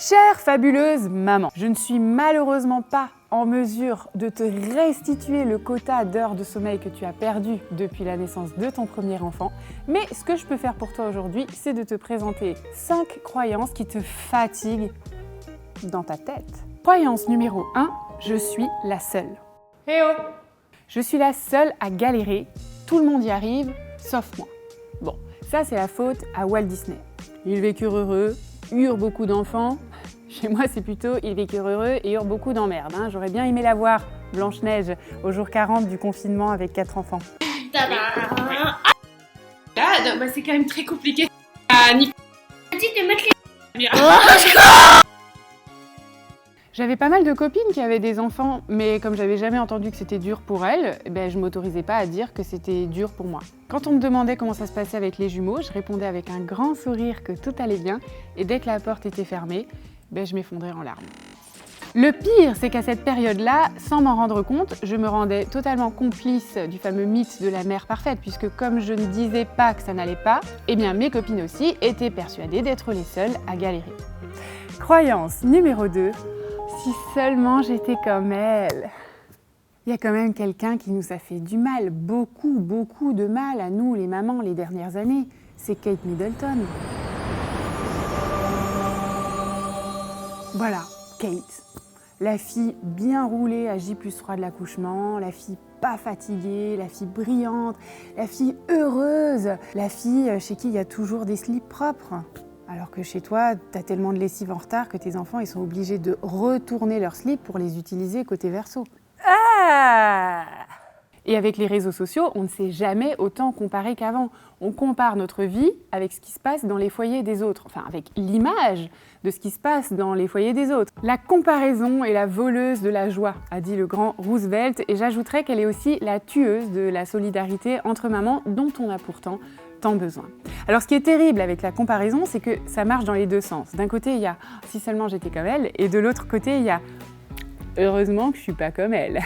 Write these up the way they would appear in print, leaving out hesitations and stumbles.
Chère fabuleuse maman, je ne suis malheureusement pas en mesure de te restituer le quota d'heures de sommeil que tu as perdu depuis la naissance de ton premier enfant, mais ce que je peux faire pour toi aujourd'hui, c'est de te présenter 5 croyances qui te fatiguent dans ta tête. Croyance numéro 1, je suis la seule. Eh oh! Je suis la seule à galérer, tout le monde y arrive, sauf moi. Bon, ça c'est la faute à Walt Disney. Ils vécurent heureux, eurent beaucoup d'enfants. Chez moi c'est plutôt ils vécurent heureux et eurent beaucoup d'emmerdes. J'aurais bien aimé la voir, Blanche-Neige, au jour 40 du confinement avec 4 enfants. Là, bah, c'est quand même très compliqué. Nico a dit de mettre les... J'avais pas mal de copines qui avaient des enfants, mais comme j'avais jamais entendu que c'était dur pour elles, je m'autorisais pas à dire que c'était dur pour moi. Quand on me demandait comment ça se passait avec les jumeaux, je répondais avec un grand sourire que tout allait bien, et dès que la porte était fermée, je m'effondrais en larmes. Le pire, c'est qu'à cette période-là, sans m'en rendre compte, je me rendais totalement complice du fameux mythe de la mère parfaite, puisque comme je ne disais pas que ça n'allait pas, mes copines aussi étaient persuadées d'être les seules à galérer. Croyance numéro 2. Si seulement j'étais comme elle. Il y a quand même quelqu'un qui nous a fait du mal, beaucoup de mal à nous, les mamans, les dernières années. C'est Kate Middleton. Voilà, Kate. La fille bien roulée à J+3 de l'accouchement, la fille pas fatiguée, la fille brillante, la fille heureuse, la fille chez qui il y a toujours des slips propres. Alors que chez toi, t'as tellement de lessive en retard que tes enfants ils sont obligés de retourner leurs slips pour les utiliser côté verso. Ah! Et avec les réseaux sociaux, on ne s'est jamais autant comparé qu'avant. On compare notre vie avec ce qui se passe dans les foyers des autres, enfin avec l'image de ce qui se passe dans les foyers des autres. La comparaison est la voleuse de la joie, a dit le grand Roosevelt, et j'ajouterais qu'elle est aussi la tueuse de la solidarité entre mamans dont on a pourtant tant besoin. Alors ce qui est terrible avec la comparaison, c'est que ça marche dans les deux sens. D'un côté, il y a « si seulement j'étais comme elle » et de l'autre côté, il y a « heureusement que je suis pas comme elle ».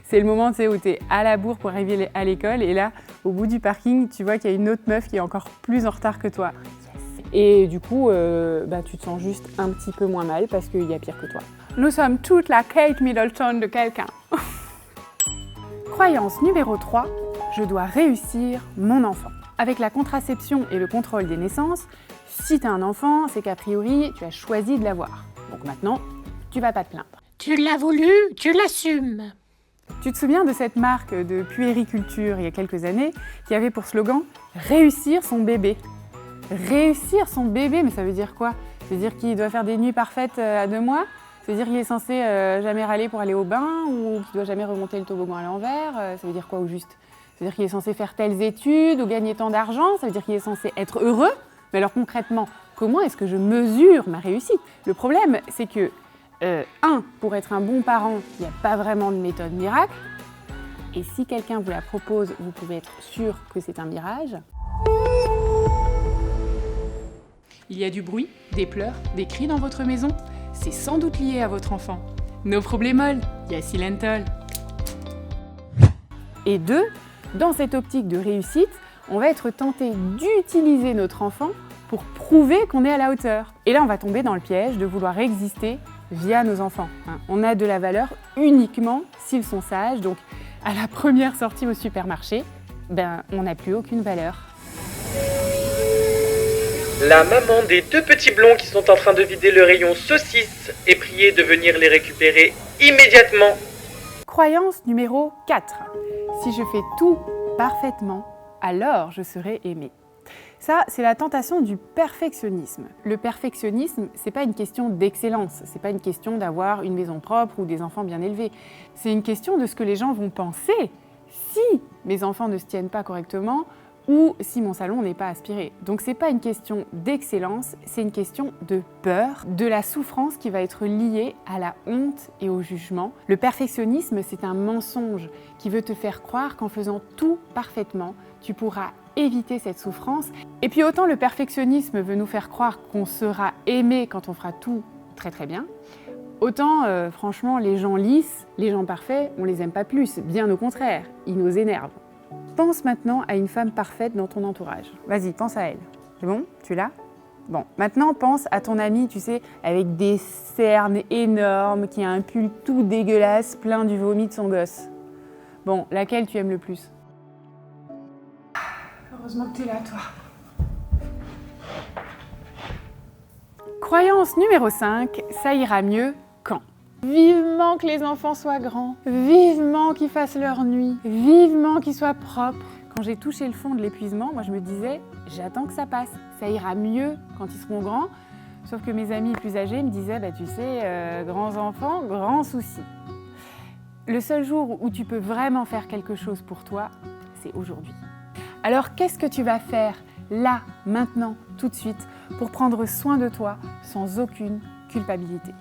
C'est le moment où tu es à la bourre pour arriver à l'école et là, au bout du parking, tu vois qu'il y a une autre meuf qui est encore plus en retard que toi. Et du coup, tu te sens juste un petit peu moins mal parce qu'il y a pire que toi. Nous sommes toute la Kate Middleton de quelqu'un. Croyance numéro 3, je dois réussir mon enfant. Avec la contraception et le contrôle des naissances, si tu as un enfant, c'est qu'a priori, tu as choisi de l'avoir. Donc maintenant, tu vas pas te plaindre. Tu l'as voulu, tu l'assumes. Tu te souviens de cette marque de puériculture il y a quelques années qui avait pour slogan « Réussir son bébé ». Réussir son bébé, mais ça veut dire quoi? Ça veut dire qu'il doit faire des nuits parfaites à 2 mois? Ça veut dire qu'il est censé jamais râler pour aller au bain ou qu'il doit jamais remonter le toboggan à l'envers? Ça veut dire quoi au juste? Ça veut dire qu'il est censé faire telles études ou gagner tant d'argent? Ça veut dire qu'il est censé être heureux? Mais alors concrètement, comment est-ce que je mesure ma réussite? Le problème, c'est que, pour être un bon parent, il n'y a pas vraiment de méthode miracle. Et si quelqu'un vous la propose, vous pouvez être sûr que c'est un mirage. Il y a du bruit, des pleurs, des cris dans votre maison? C'est sans doute lié à votre enfant. No problémol, y'a Lentol. Et 2, dans cette optique de réussite, on va être tenté d'utiliser notre enfant pour prouver qu'on est à la hauteur. Et là, on va tomber dans le piège de vouloir exister via nos enfants. On a de la valeur uniquement s'ils sont sages, donc à la première sortie au supermarché, on n'a plus aucune valeur. La maman des 2 petits blonds qui sont en train de vider le rayon saucisses est priée de venir les récupérer immédiatement. Croyance numéro 4. Si je fais tout parfaitement, alors je serai aimée. Ça, c'est la tentation du perfectionnisme. Le perfectionnisme, c'est pas une question d'excellence, c'est pas une question d'avoir une maison propre ou des enfants bien élevés. C'est une question de ce que les gens vont penser si mes enfants ne se tiennent pas correctement ou si mon salon n'est pas aspiré. Donc c'est pas une question d'excellence, c'est une question de peur, de la souffrance qui va être liée à la honte et au jugement. Le perfectionnisme, c'est un mensonge qui veut te faire croire qu'en faisant tout parfaitement, tu pourras éviter cette souffrance. Et puis autant le perfectionnisme veut nous faire croire qu'on sera aimé quand on fera tout très très bien, autant franchement les gens lisses, les gens parfaits, on les aime pas plus, bien au contraire, ils nous énervent. Pense maintenant à une femme parfaite dans ton entourage. Vas-y, pense à elle. C'est bon? Tu l'as? Bon, maintenant pense à ton ami, tu sais, avec des cernes énormes, qui a un pull tout dégueulasse, plein du vomi de son gosse. Bon, laquelle tu aimes le plus? Heureusement que t'es là, toi. Croyance numéro 5, ça ira mieux quand? Vivement que les enfants soient grands, vivement qu'ils fassent leur nuit, vivement qu'ils soient propres. Quand j'ai touché le fond de l'épuisement, moi je me disais, j'attends que ça passe, ça ira mieux quand ils seront grands. Sauf que mes amis plus âgés me disaient, bah, tu sais, grands enfants, grands soucis. Le seul jour où tu peux vraiment faire quelque chose pour toi, c'est aujourd'hui. Alors qu'est-ce que tu vas faire là, maintenant, tout de suite, pour prendre soin de toi sans aucune culpabilité?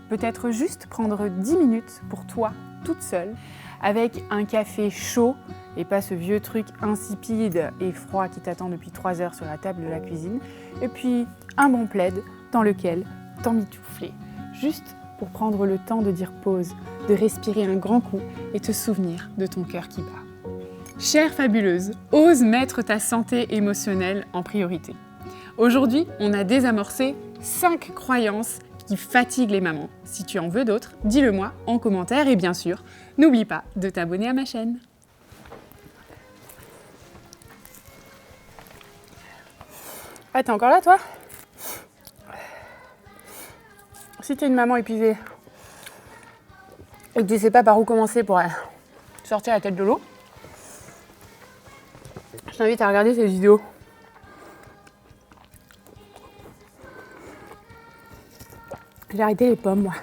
Peut-être juste prendre 10 minutes pour toi, toute seule, avec un café chaud et pas ce vieux truc insipide et froid qui t'attend depuis 3 heures sur la table de la cuisine, et puis un bon plaid dans lequel t'emmitoufler, juste pour prendre le temps de dire pause, de respirer un grand coup et te souvenir de ton cœur qui bat. Chère fabuleuse, ose mettre ta santé émotionnelle en priorité. Aujourd'hui, on a désamorcé 5 croyances qui fatiguent les mamans. Si tu en veux d'autres, dis-le moi en commentaire et bien sûr, n'oublie pas de t'abonner à ma chaîne. Ah, t'es encore là, toi? Si t'es une maman épuisée et que tu sais pas par où commencer pour sortir la tête de l'eau, je t'invite à regarder cette vidéo. J'ai arrêté les pommes, moi.